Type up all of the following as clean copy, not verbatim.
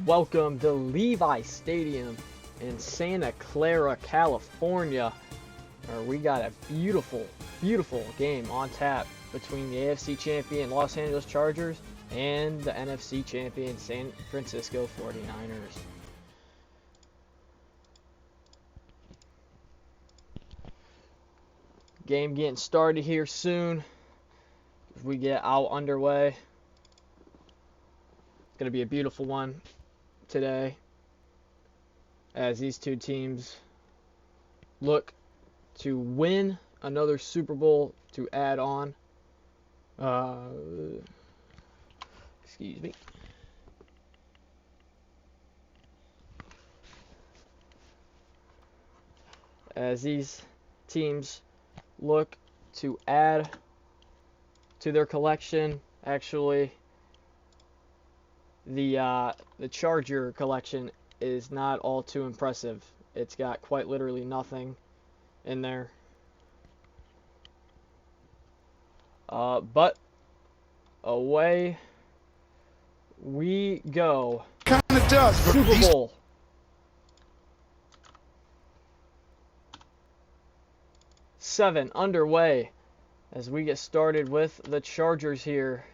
Welcome to VII Stadium in Santa Clara, California, where we got a beautiful, beautiful game on tap between the AFC champion Los Angeles Chargers and the NFC champion San Francisco 49ers. Game getting started here soon. As we get out underway. It's going to be a beautiful one today as these two teams look to win another Super Bowl to add on. Excuse me. As these teams look to add to their collection, actually, the Charger collection is not all too impressive. It's got quite literally nothing in there. But away we go. Kind of does. Super Bowl. VII underway as we get started with the Chargers here.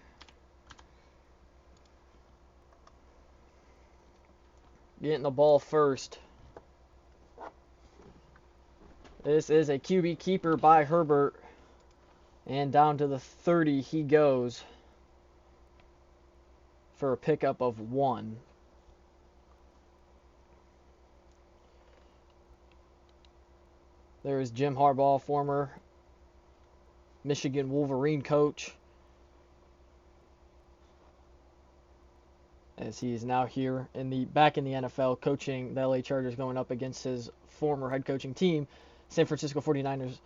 Getting the ball first. This is a QB keeper by Herbert. And down to the 30 he goes for a pickup of 1. There is Jim Harbaugh, former Michigan Wolverine coach, as he is now here back in the NFL coaching the LA Chargers, going up against his former head coaching team, San Francisco 49ers.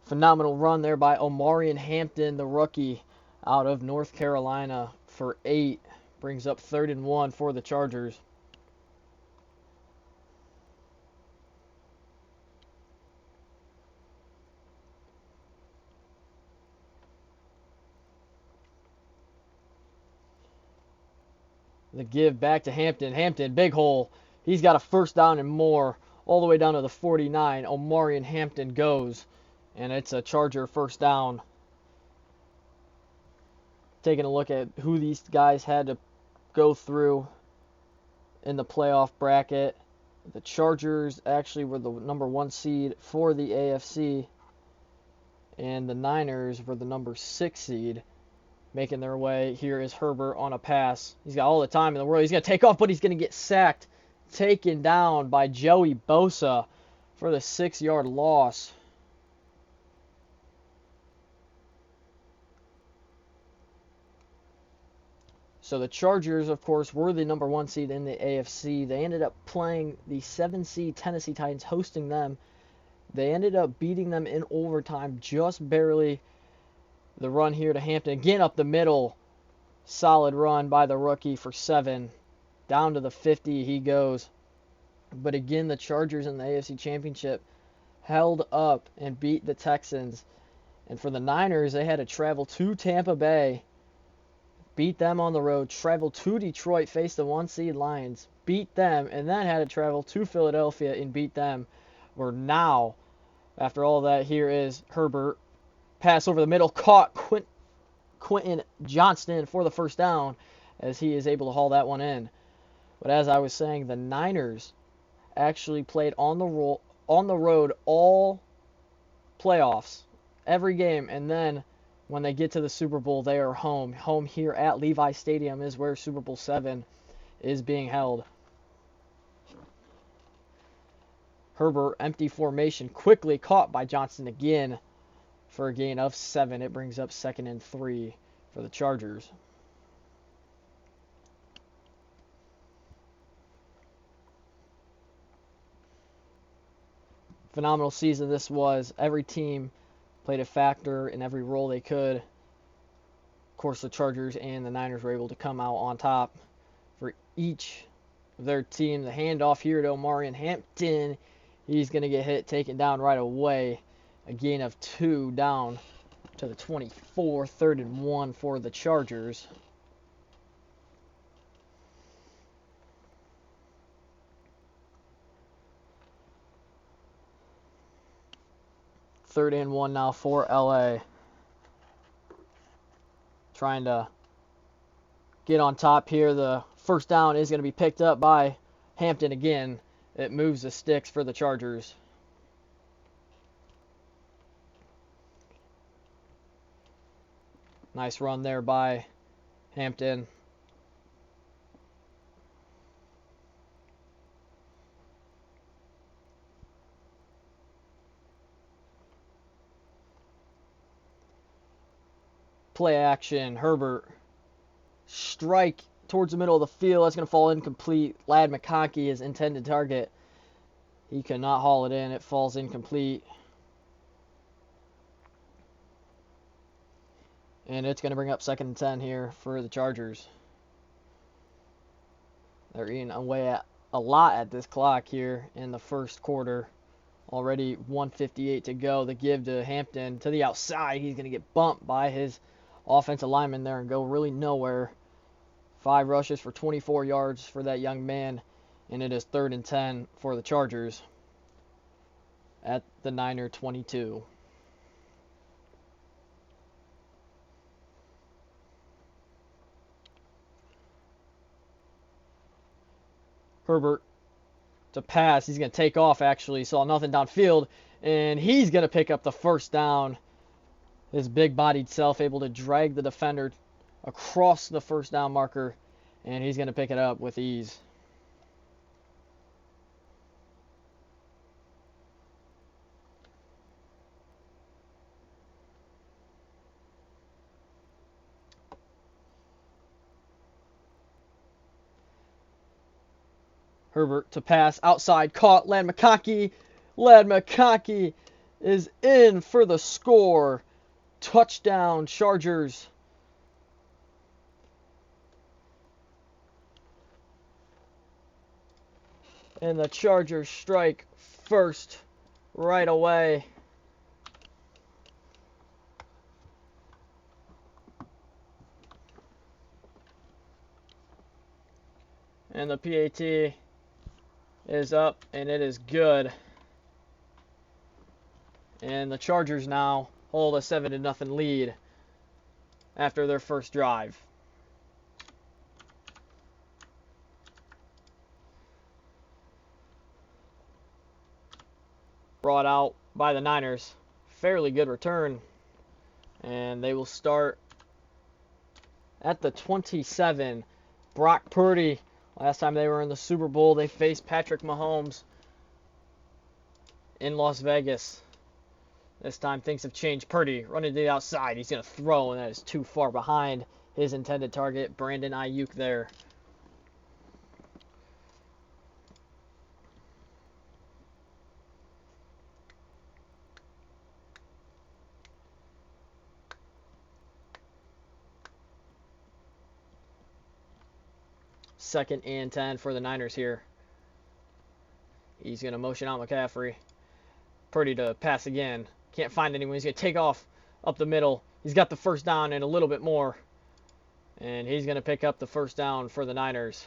Phenomenal run there by Omarion Hampton, the rookie out of North Carolina, for 8. Brings up 3rd and 1 for the Chargers. The give back to Hampton. Hampton, big hole. He's got a first down and more all the way down to the 49. Omarion Hampton goes, and it's a Charger first down. Taking a look at who these guys had to go through in the playoff bracket. The Chargers actually were the number 1 seed for the AFC, and the Niners were the number 6 seed. Making their way. Here is Herbert on a pass. He's got all the time in the world. He's going to take off, but he's going to get sacked. Taken down by Joey Bosa for the 6-yard loss. So the Chargers, of course, were the number 1 seed in the AFC. They ended up playing the 7 seed Tennessee Titans, hosting them. They ended up beating them in overtime, just barely. The run here to Hampton, again up the middle. Solid run by the rookie for 7. Down to the 50 he goes. But again, the Chargers in the AFC Championship held up and beat the Texans. And for the Niners, they had to travel to Tampa Bay, beat them on the road, travel to Detroit, face the 1 seed Lions, beat them, and then had to travel to Philadelphia and beat them. Where now, after all that, here is Herbert. Pass over the middle, caught Quentin Johnston for the first down, as he is able to haul that one in. But as I was saying, the Niners actually played on the road all playoffs, every game, and then when they get to the Super Bowl, they are home. Home here at VII Stadium is where Super Bowl VII is being held. Herbert, empty formation, quickly caught by Johnston again for a gain of 7. It brings up 2nd and 3 for the Chargers. Phenomenal season this was. Every team played a factor in every role they could. Of course, the Chargers and the Niners were able to come out on top for each of their team. The handoff here to Omarion Hampton. He's going to get hit, taken down right away. A gain of 2 down to the 24, 3rd and 1 for the Chargers. Third and 1 now for LA. Trying to get on top here. The first down is going to be picked up by Hampton again. It moves the sticks for the Chargers. Nice run there by Hampton. Play action. Herbert. Strike towards the middle of the field. That's going to fall incomplete. Ladd McConkey is intended target. He cannot haul it in. It falls incomplete. And it's going to bring up 2nd and 10 here for the Chargers. They're eating away at a lot at this clock here in the first quarter. Already 1:58 to go. The give to Hampton to the outside. He's going to get bumped by his offensive lineman there and go really nowhere. 5 rushes for 24 yards for that young man. And it is 3rd and 10 for the Chargers at the Niner 22. Herbert to pass. He's going to take off, actually. Saw nothing downfield. And he's going to pick up the first down. His big-bodied self able to drag the defender across the first down marker. And he's going to pick it up with ease. Herbert to pass outside, caught. Ladd McConkey. Ladd McConkey is in for the score. Touchdown, Chargers. And the Chargers strike first right away. And the PAT is up, and it is good. And the Chargers now hold a 7-0 lead after their first drive. Brought out by the Niners. Fairly good return. And they will start at the 27. Brock Purdy. Last time they were in the Super Bowl, they faced Patrick Mahomes in Las Vegas. This time things have changed. Purdy running to the outside. He's going to throw, and that is too far behind his intended target, Brandon Ayuk there. Second and 10 for the Niners here. He's going to motion out McCaffrey. Purdy to pass again. Can't find anyone. He's going to take off up the middle. He's got the first down and a little bit more. And he's going to pick up the first down for the Niners.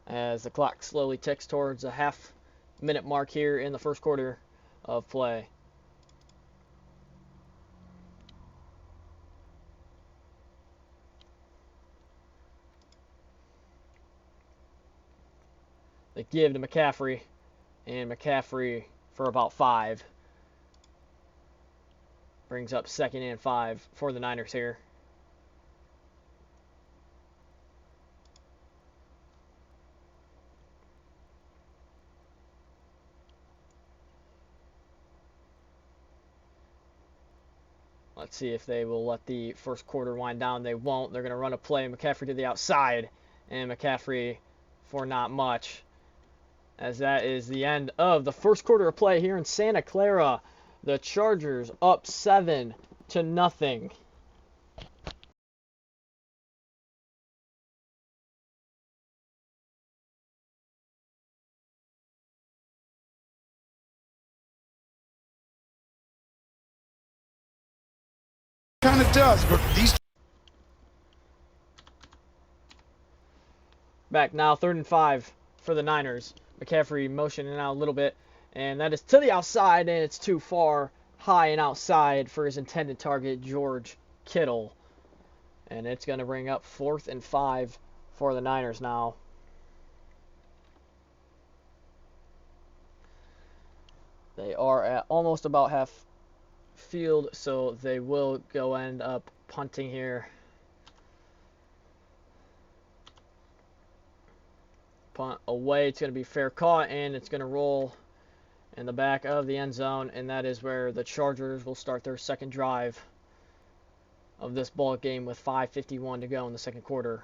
As the clock slowly ticks towards a half-minute mark here in the first quarter of play. They give to McCaffrey, and McCaffrey for about 5. Brings up 2nd and 5 for the Niners here. Let's see if they will let the first quarter wind down. They won't. They're going to run a play. McCaffrey to the outside, and McCaffrey for not much. As that is the end of the first quarter of play here in Santa Clara. The Chargers up 7-0. kind of does, but these. Back now, 3rd and 5 for the Niners. McCaffrey motioning out a little bit, and that is to the outside, and it's too far, high and outside for his intended target, George Kittle. And it's going to bring up 4th and 5 for the Niners now. They are at almost about half field, so they will end up punting here. Punt away. It's going to be fair caught, and it's going to roll in the back of the end zone, and that is where the Chargers will start their second drive of this ball game with 5:51 to go in the second quarter.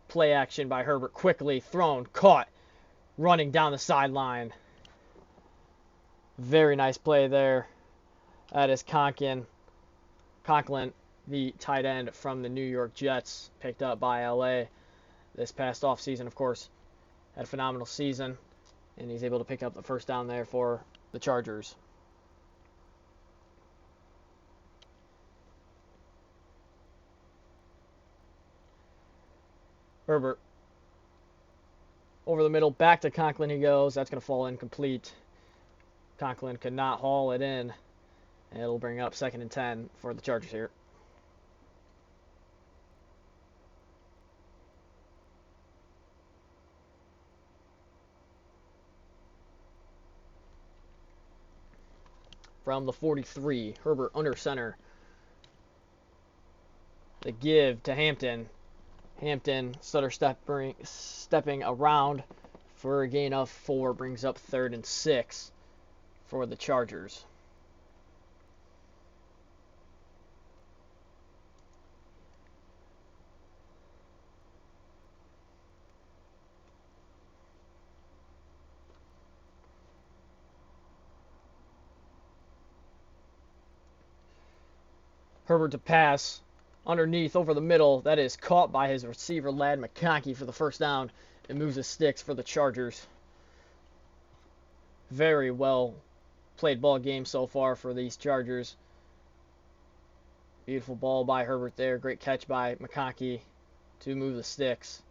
Play action by Herbert, quickly thrown, caught, running down the sideline. Very nice play there. That is Conklin, the tight end from the New York Jets, picked up by LA this past offseason, of course. Had a phenomenal season, and he's able to pick up the first down there for the Chargers. Herbert over the middle, back to Conklin he goes. That's going to fall incomplete. Conklin could not haul it in, and it'll bring up 2nd and 10 for the Chargers here. From the 43, Herbert under center. The give to Hampton. Hampton, stutter stepping around for a gain of 4, brings up 3rd and 6 for the Chargers. Herbert to pass. Underneath, over the middle. That is caught by his receiver, Ladd McConkey, for the first down. It moves the sticks for the Chargers. Very well played ball game so far for these Chargers. Beautiful ball by Herbert there. Great catch by McConkey to move the sticks.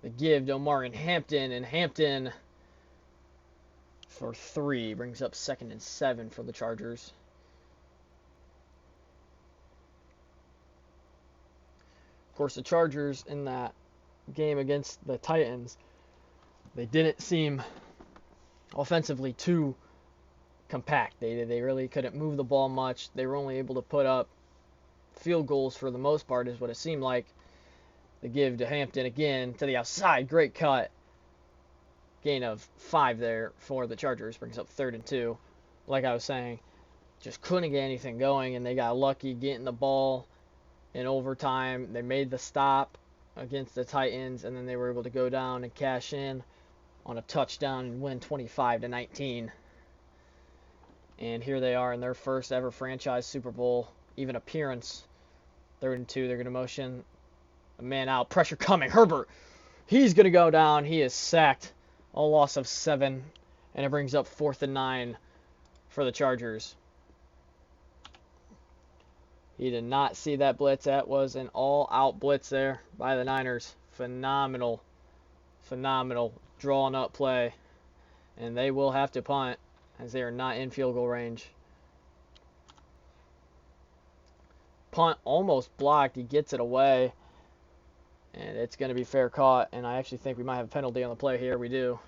The give to Martin Hampton, and Hampton for 3 brings up 2nd and 7 for the Chargers. Of course, the Chargers in that game against the Titans, they didn't seem offensively too compact. They really couldn't move the ball much. They were only able to put up field goals for the most part, is what it seemed like. The give to Hampton again to the outside. Great cut. Gain of 5 there for the Chargers. Brings up 3rd and 2. Like I was saying, just couldn't get anything going, and they got lucky getting the ball in overtime. They made the stop against the Titans, and then they were able to go down and cash in on a touchdown and win 25-19. And here they are in their first ever franchise Super Bowl even appearance. 3rd and 2. They're going to motion a man out. Pressure coming. Herbert. He's going to go down. He is sacked. A loss of 7. And it brings up 4th and 9 for the Chargers. He did not see that blitz. That was an all-out blitz there by the Niners. Phenomenal drawn up play. And they will have to punt as they are not in field goal range. Punt almost blocked. He gets it away. And it's going to be fair caught. And I actually think we might have a penalty on the play here. We do.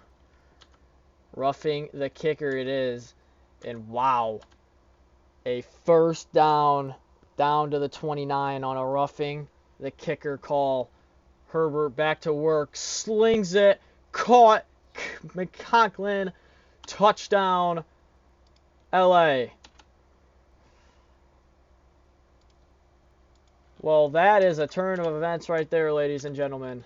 Roughing the kicker it is. And wow. A first down to the 29 on a roughing the kicker call. Herbert back to work. Slings it. Caught. McConklin. Touchdown. LA. Well, that is a turn of events right there, ladies and gentlemen.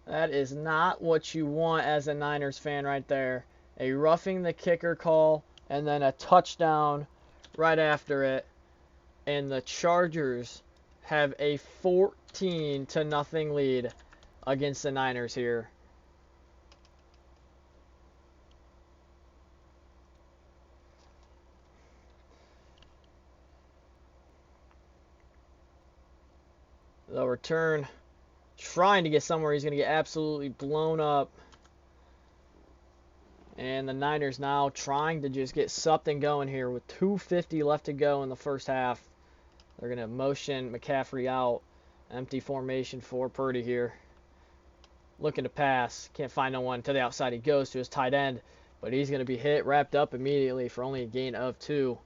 That is not what you want as a Niners fan right there. A roughing the kicker call and then a touchdown right after it. And the Chargers have a 14-0 lead against the Niners here. The return, trying to get somewhere. He's going to get absolutely blown up. And the Niners now trying to just get something going here with 2:50 left to go in the first half. They're going to motion McCaffrey out. Empty formation for Purdy here. Looking to pass. Can't find no one. To the outside he goes to his tight end. But he's going to be wrapped up immediately for only a gain of 2.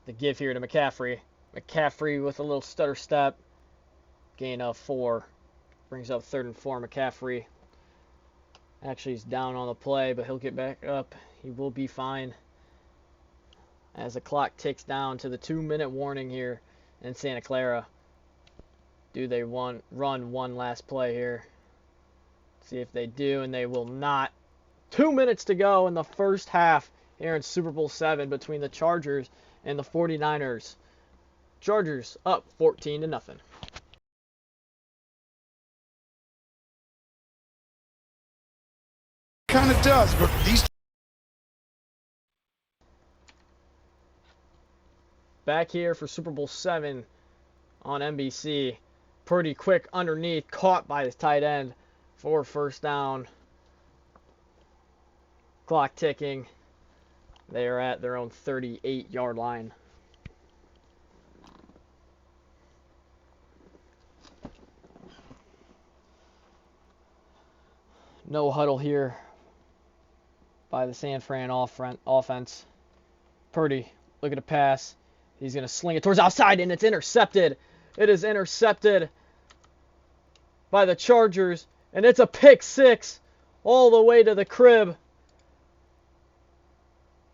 The give here to McCaffrey. McCaffrey with a little stutter step. Gain of 4. Brings up 3rd and 4. McCaffrey actually he's down on the play, but he'll get back up. He will be fine. As the clock ticks down to the 2-minute warning here in Santa Clara. Do they run one last play here? See if they do, and they will not. 2 minutes to go in the first half here in Super Bowl VII between the Chargers and the 49ers. Chargers up 14-0. Kind of does, but these. Back here for Super Bowl VII on NBC. Pretty quick underneath, caught by his tight end for first down. Clock ticking. They are at their own 38-yard line. No huddle here by the San Fran offense. Purdy looking to pass. He's going to sling it towards outside, and it's intercepted. It is intercepted by the Chargers, and it's a pick 6 all the way to the crib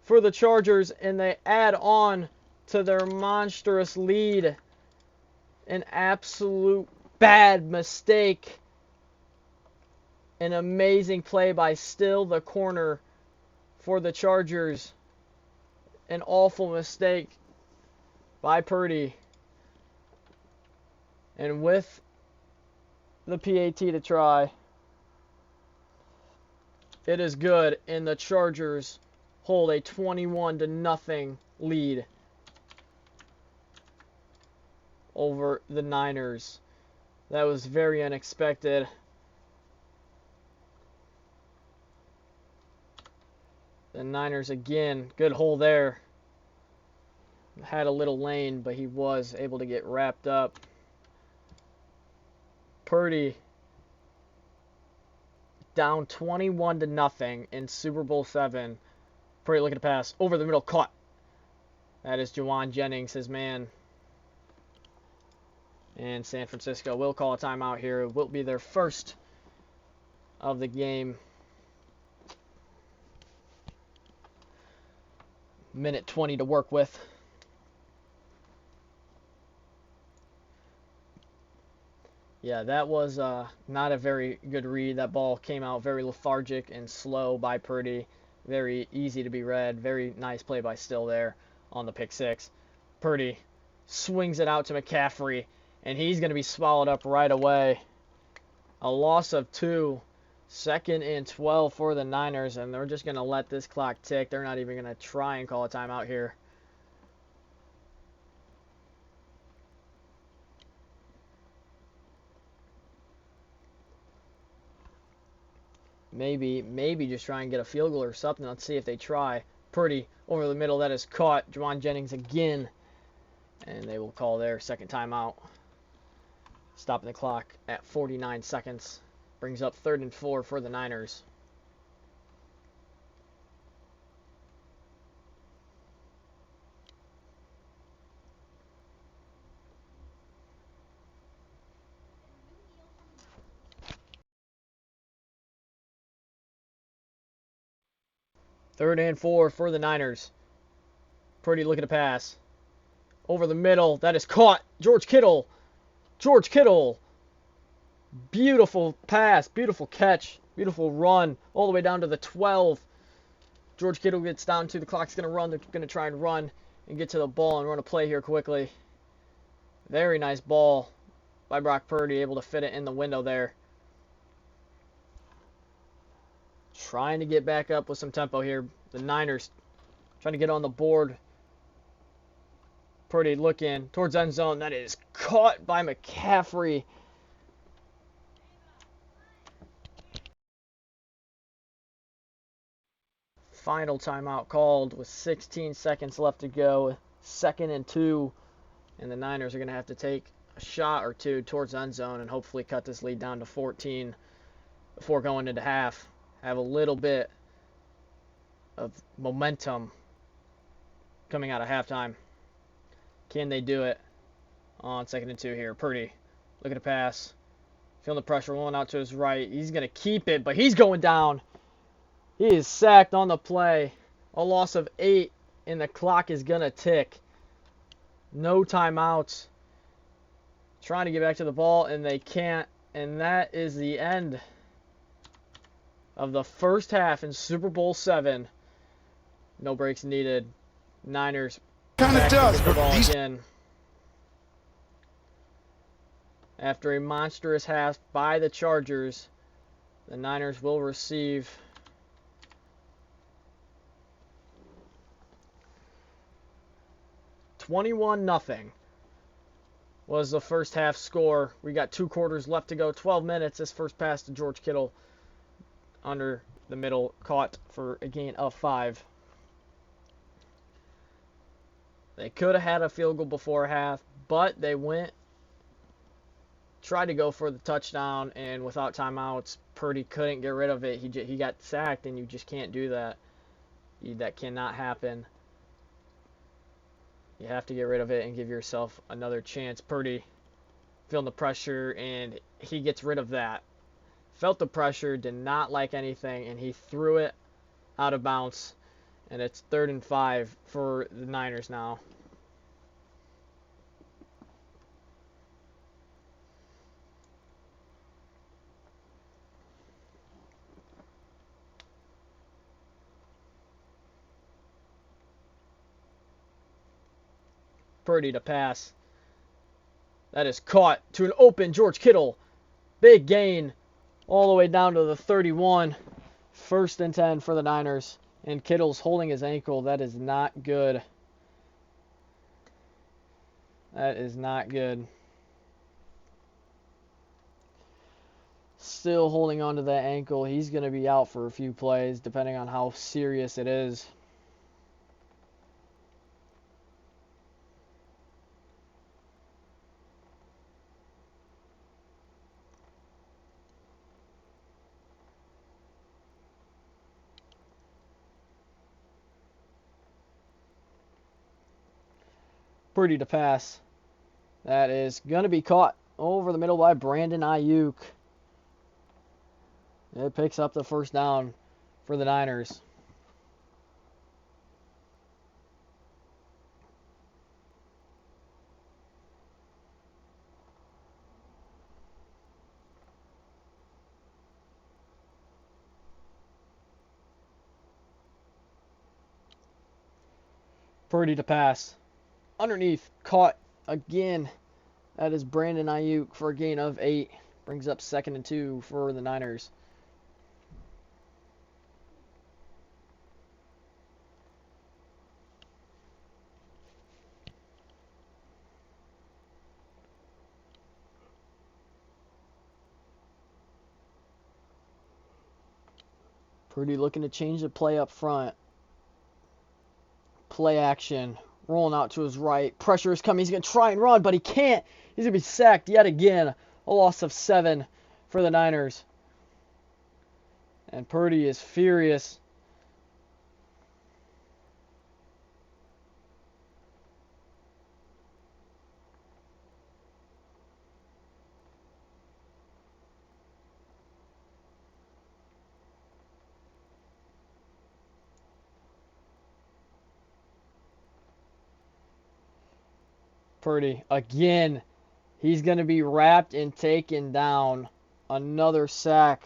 for the Chargers, and they add on to their monstrous lead. An absolute bad mistake. An amazing play by Still, the corner for the Chargers. An awful mistake by Purdy. And with the PAT to try, it is good, and the Chargers hold a 21-0 lead over the Niners. That was very unexpected. The Niners again, good hole there. Had a little lane, but he was able to get wrapped up. Purdy down 21-0 in Super Bowl VII. Purdy looking to pass over the middle, caught. That is Jauan Jennings, his man. And San Francisco will call a timeout here. It will be their first of the game. Minute 20 to work with. Yeah, that was not a very good read. That ball came out very lethargic and slow by Purdy. Very easy to be read. Very nice play by Still there on the pick 6. Purdy swings it out to McCaffrey, and he's going to be swallowed up right away. A loss of 2. 2nd and 12 for the Niners, and they're just going to let this clock tick. They're not even going to try and call a timeout here. Maybe just try and get a field goal or something. Let's see if they try. Purdy over the middle. That is caught. Jauan Jennings again. And they will call their second timeout. Stopping the clock at 49 seconds. Brings up 3rd and 4 for the Niners. Third and 4 for the Niners. Purdy looking to pass. Over the middle. That is caught. George Kittle. George Kittle. Beautiful pass. Beautiful catch. Beautiful run. All the way down to the 12. George Kittle gets down to the clock's going to run. They're going to try and run and get to the ball and run a play here quickly. Very nice ball by Brock Purdy. Able to fit it in the window there. Trying to get back up with some tempo here. The Niners trying to get on the board. Purdy looking towards end zone. That is caught by McCaffrey. Final timeout called with 16 seconds left to go. 2nd and 2. And the Niners are going to have to take a shot or two towards end zone and hopefully cut this lead down to 14 before going into half. Have a little bit of momentum coming out of halftime. Can they do it on 2nd and 2 here? Purdy looking to pass. Feeling the pressure rolling out to his right. He's going to keep it, but he's going down. He is sacked on the play. A loss of 8, and the clock is going to tick. No timeouts. Trying to get back to the ball, and they can't. And that is the end of the first half in Super Bowl VII. No breaks needed. Niners Kind of does, the but ball these again. After a monstrous half by the Chargers, the Niners will receive 21-0 was the first half score. We got 2 quarters left to go. 12 minutes. This first pass to George Kittle under the middle, caught for a gain of 5. They could have had a field goal before half, but they tried to go for the touchdown, and without timeouts, Purdy couldn't get rid of it. He got sacked, and you just can't do that. That cannot happen. You have to get rid of it and give yourself another chance. Purdy feeling the pressure, and he gets rid of that. Felt the pressure, did not like anything, and he threw it out of bounds. And it's 3rd and 5 for the Niners now. Purdy to pass. That is caught to an open George Kittle. Big gain all the way down to the 31. 1st and 10 for the Niners. And Kittle's holding his ankle. That is not good. That is not good. Still holding on to that ankle. He's going to be out for a few plays, depending on how serious it is. Purdy to pass. That is going to be caught over the middle by Brandon Ayuk. It picks up the first down for the Niners. Purdy to pass. Underneath, caught again. That is Brandon Ayuk for a gain of 8. Brings up 2nd and 2 for the Niners. Purdy looking to change the play up front. Play action. Rolling out to his right. Pressure is coming. He's going to try and run, but he can't. He's going to be sacked yet again. A loss of 7 for the Niners. And Purdy is furious. Purdy again. He's going to be wrapped and taken down. Another sack.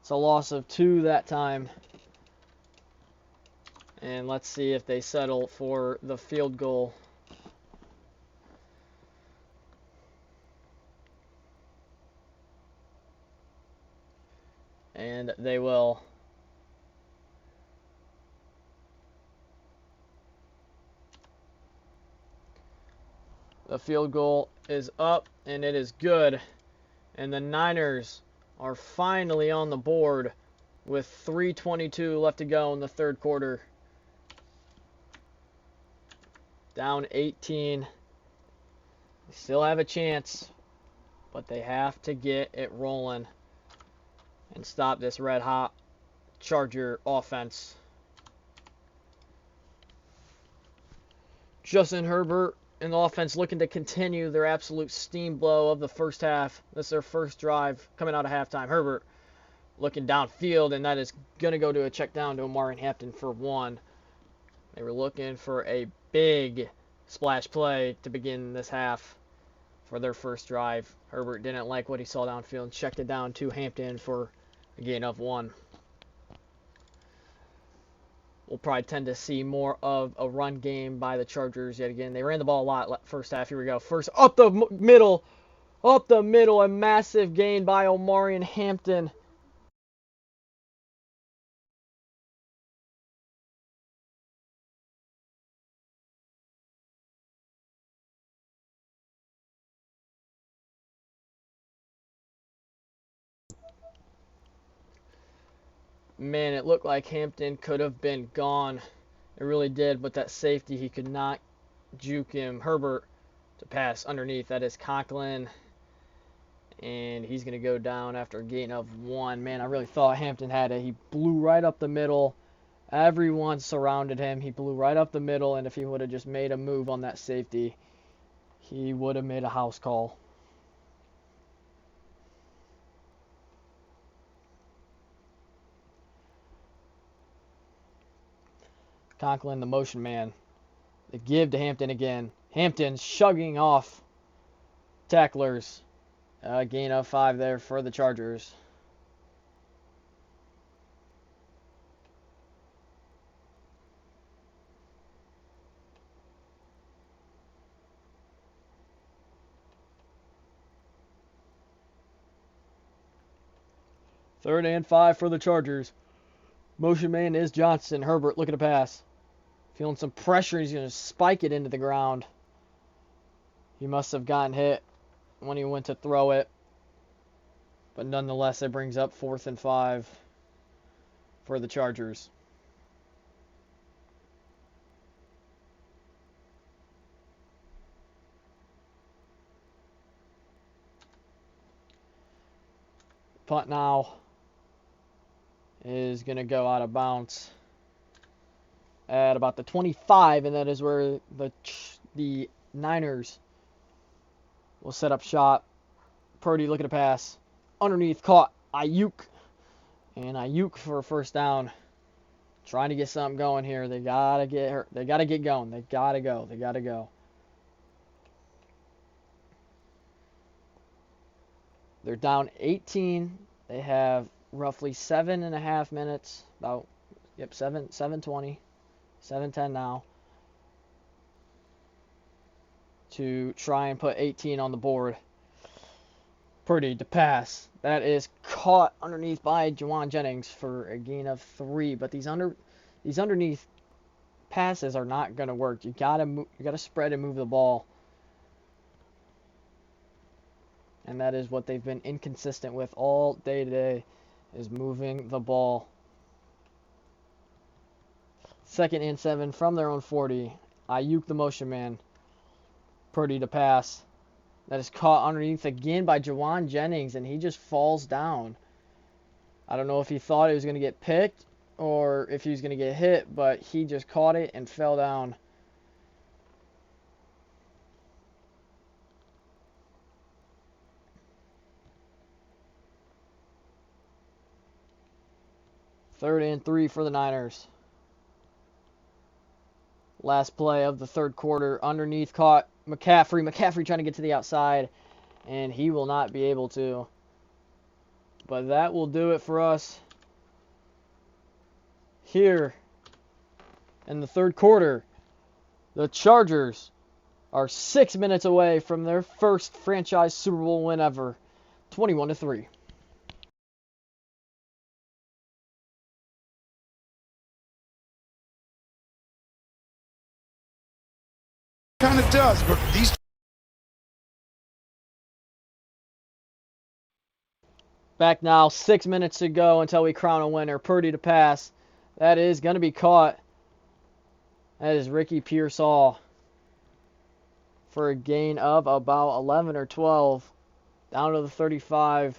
It's a loss of 2 that time. And let's see if they settle for the field goal. And they will. The field goal is up, and it is good. And the Niners are finally on the board with 3:22 left to go in the third quarter. Down 18. They still have a chance, but they have to get it rolling and stop this red-hot Charger offense. Justin Herbert and the offense looking to continue their absolute steam blow of the first half. This is their first drive coming out of halftime. Herbert looking downfield, and that is going to go to a check down to Omari Hampton for 1. They were looking for a big splash play to begin this half for their first drive. Herbert didn't like what he saw downfield and checked it down to Hampton for a gain of 1. We'll probably tend to see more of a run game by the Chargers yet again. They ran the ball a lot first half. Here we go. First, up the middle, a massive gain by Omari and Hampton. Man, it looked like Hampton could have been gone. It really did, but that safety, he could not juke him. Herbert to pass underneath. That is Conklin. And he's going to go down after a gain of 1. Man, I really thought Hampton had it. He blew right up the middle. Everyone surrounded him. He blew right up the middle, and if he would have just made a move on that safety, he would have made a house call. Conklin, the motion man. They give to Hampton again. Hampton shugging off tacklers. Gain of 5 there for the Chargers. Third and 5 for the Chargers. Motion man is Johnson. Herbert looking to pass. Feeling some pressure. He's going to spike it into the ground. He must have gotten hit when he went to throw it. But nonetheless, it brings up 4th and 5 for the Chargers. Punt now is going to go out of bounds at about the 25, and that is where the Niners will set up shop. Purdy looking to pass. Underneath, caught Ayuk. And Ayuk for a first down. Trying to get something going here. They got to get hurt. They got to get going. They got to go. They got to go. They're down 18. They have roughly 7.5 minutes. About, 7:20. 7:10 now. To try and put 18 on the board. Purdy to pass. That is caught underneath by Juwan Jennings for a gain of 3. But these underneath passes are not going to work. You gotta spread and move the ball. And that is what they've been inconsistent with all day today, is moving the ball. 2nd and 7 from their own 40. Ayuk the motion man. Purdy to pass. That is caught underneath again by Juwan Jennings, and he just falls down. I don't know if he thought he was going to get picked or if he was going to get hit, but he just caught it and fell down. Third and 3 for the Niners. Last play of the third quarter. Underneath, caught McCaffrey trying to get to the outside, and he will not be able to. But that will do it for us here in the third quarter. The Chargers are 6 minutes away from their first franchise Super Bowl win ever, 21-3. Kind of does, but these. Back now, 6 minutes to go until we crown a winner. Purdy to pass. That is going to be caught. That is Ricky Pearsall for a gain of about 11 or 12. Down to the 35.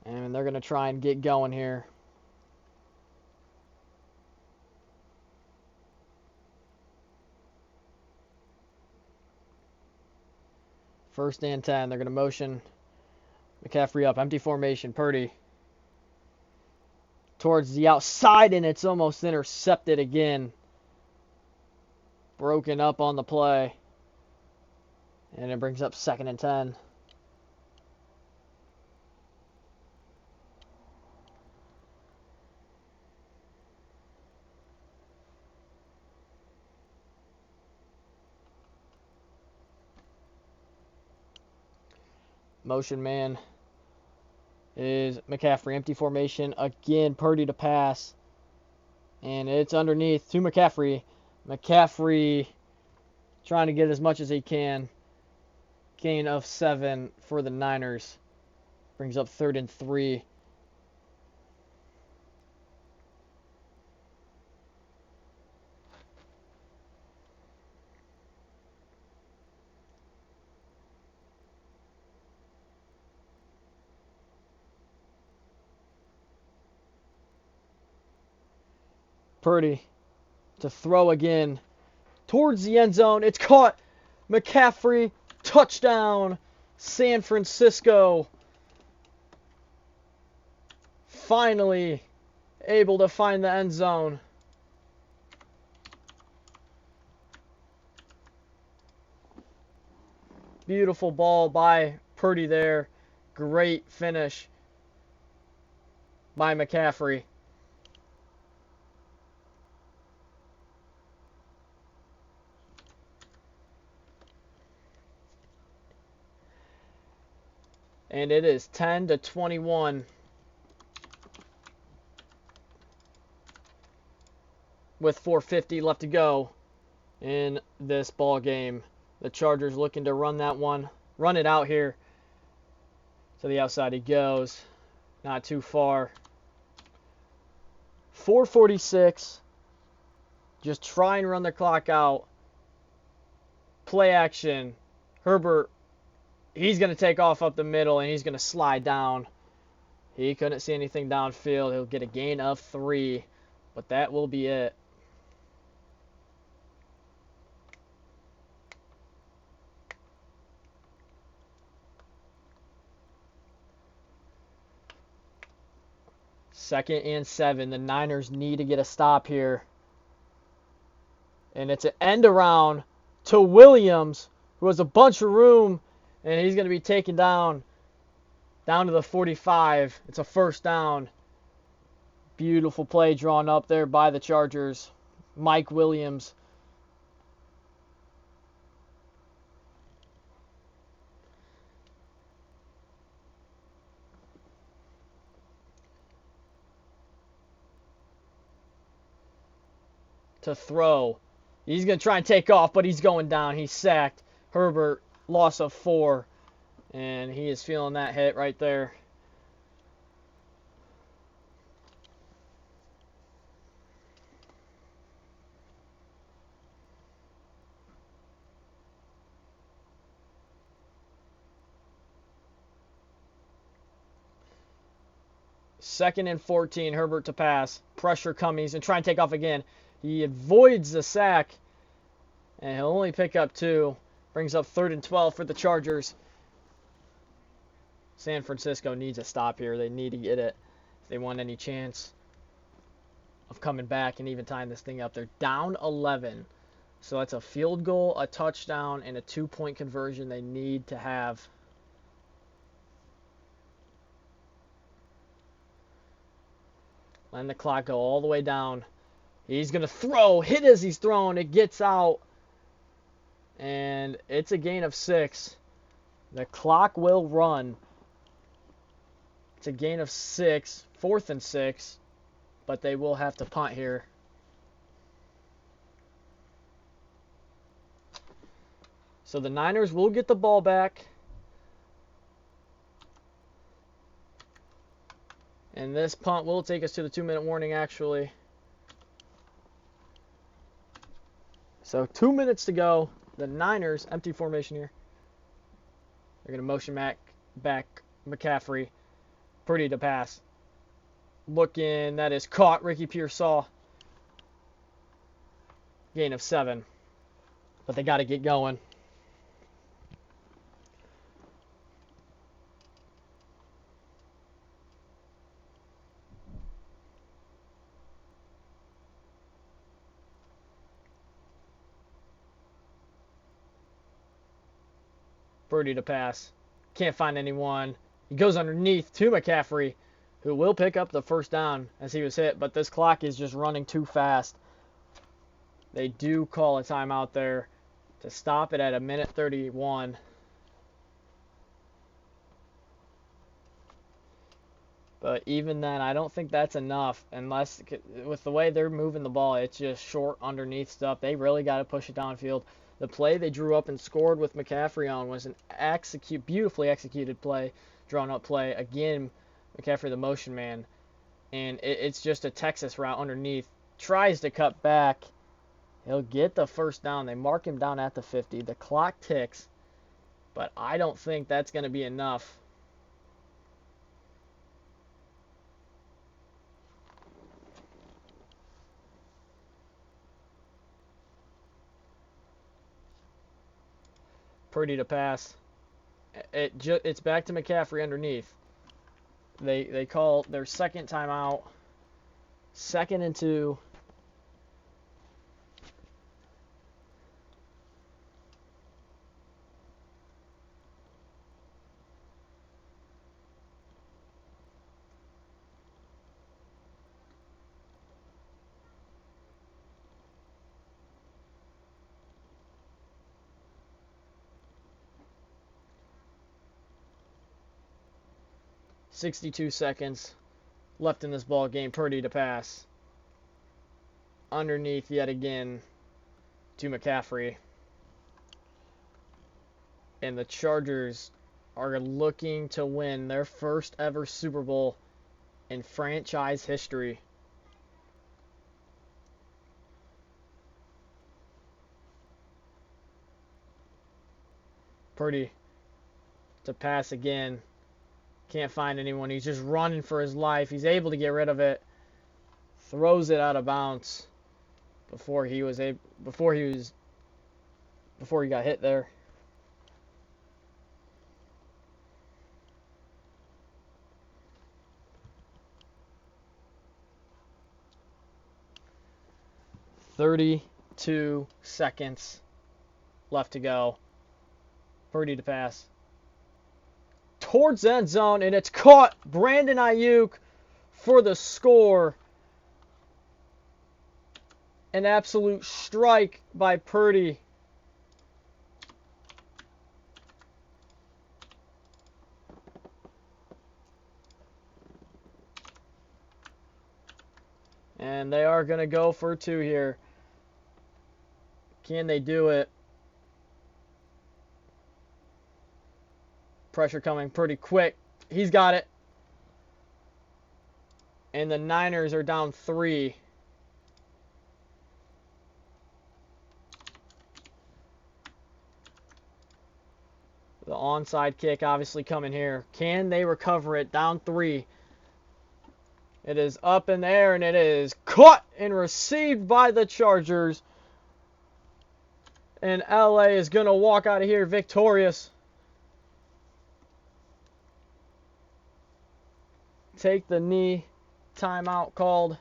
And they're going to try and get going here. First and 10. They're going to motion McCaffrey up. Empty formation. Purdy towards the outside, and it's almost intercepted again. Broken up on the play. And it brings up 2nd and 10. Motion man is McCaffrey. Empty formation. Again, Purdy to pass. And it's underneath to McCaffrey. McCaffrey trying to get as much as he can. Gain of 7 for the Niners. Brings up 3rd and 3. Purdy to throw again towards the end zone. It's caught. McCaffrey, touchdown, San Francisco. Finally able to find the end zone. Beautiful ball by Purdy there. Great finish by McCaffrey. And it is 10-21 with 4:50 left to go in this ball game. The Chargers looking to run it out here. To the outside he goes. Not too far. 4:46. Just try and run the clock out. Play action. Herbert, he's going to take off up the middle, and he's going to slide down. He couldn't see anything downfield. He'll get a gain of 3, but that will be it. Second and 7. The Niners need to get a stop here. And it's an end around to Williams, who has a bunch of room, and he's going to be taken down to the 45. It's a first down. Beautiful play drawn up there by the Chargers. Mike Williams. To throw. He's going to try and take off, but he's going down. He's sacked. Herbert, loss of 4. And he is feeling that hit right there. Second and 14. Herbert to pass. Pressure coming. He's going to try and take off again. He avoids the sack. And he'll only pick up 2. Brings up 3rd and 12 for the Chargers. San Francisco needs a stop here. They need to get it if they want any chance of coming back and even tying this thing up. They're down 11 So that's a field goal, a touchdown, and a 2-point conversion they need to have. Letting the clock go all the way down. He's going to throw. Hit as he's throwing. It gets out. And it's a gain of 6. The clock will run. It's a gain of 6. 4th and 6. But they will have to punt here. So the Niners will get the ball back. And this punt will take us to the 2-minute warning, actually. So 2 minutes to go. The Niners, empty formation here. They're going to motion back McCaffrey. Pretty to pass. Looking, that is caught. Ricky Pearsall. Gain of 7. But they got to get going. Purdy to pass. Can't find anyone. He goes underneath to McCaffrey, who will pick up the first down as he was hit, but this clock is just running too fast. They do call a timeout there to stop it at 1:31. But even then, I don't think that's enough. Unless, with the way they're moving the ball, it's just short underneath stuff. They really got to push it downfield. The play they drew up and scored with McCaffrey on was an beautifully executed play, drawn up play. Again, McCaffrey the motion man. And it's just a Texas route underneath. Tries to cut back. He'll get the first down. They mark him down at the 50. The clock ticks. But I don't think that's going to be enough. Purdy to pass. It's back to McCaffrey underneath. They call their second timeout. 2nd and 2. .62 seconds left in this ball game. Purdy to pass. Underneath yet again to McCaffrey. And the Chargers are looking to win their first ever Super Bowl in franchise history. Purdy to pass again. Can't find anyone. He's just running for his life. He's able to get rid of it. Throws it out of bounds before he got hit there. .32 seconds left to go. Purdy to pass. Towards the end zone, and it's caught. Brandon Ayuk for the score. An absolute strike by Purdy. And they are going to go for 2 here. Can they do it? Pressure coming pretty quick. He's got it. And the Niners are down 3. The onside kick obviously coming here. Can they recover it? Down 3. It is up in the air, and it is caught and received by the Chargers. And LA is going to walk out of here victorious. Take the knee. Timeout called.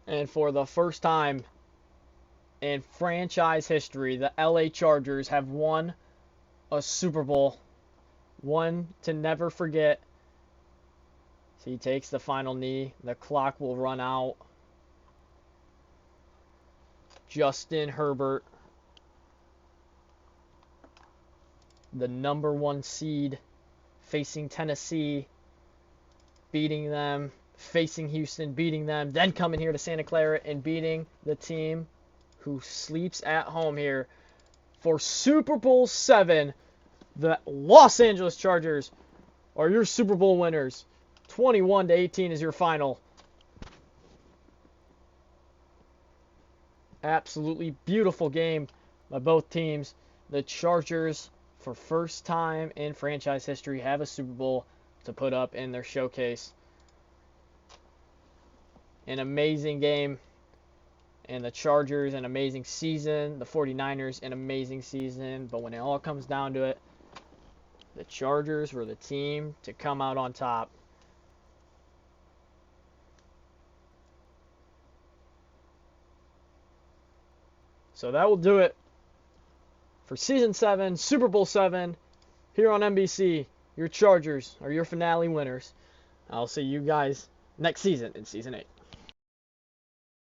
And for the first time in franchise history, the LA Chargers have won a Super Bowl. One to never forget. So he takes the final knee. The clock will run out. Justin Herbert, the number 1 seed, facing Tennessee, beating them, facing Houston, beating them, then coming here to Santa Clara and beating the team who sleeps at home here for Super Bowl VII. The Los Angeles Chargers are your Super Bowl winners. 21-18 is your final. Absolutely beautiful game by both teams. The Chargers, for first time in franchise history, have a Super Bowl to put up in their showcase. An amazing game. And the Chargers, an amazing season. The 49ers, an amazing season. But when it all comes down to it, the Chargers were the team to come out on top. So that will do it for Season 7, Super Bowl 7, here on NBC. Your Chargers are your finale winners. I'll see you guys next season in Season 8.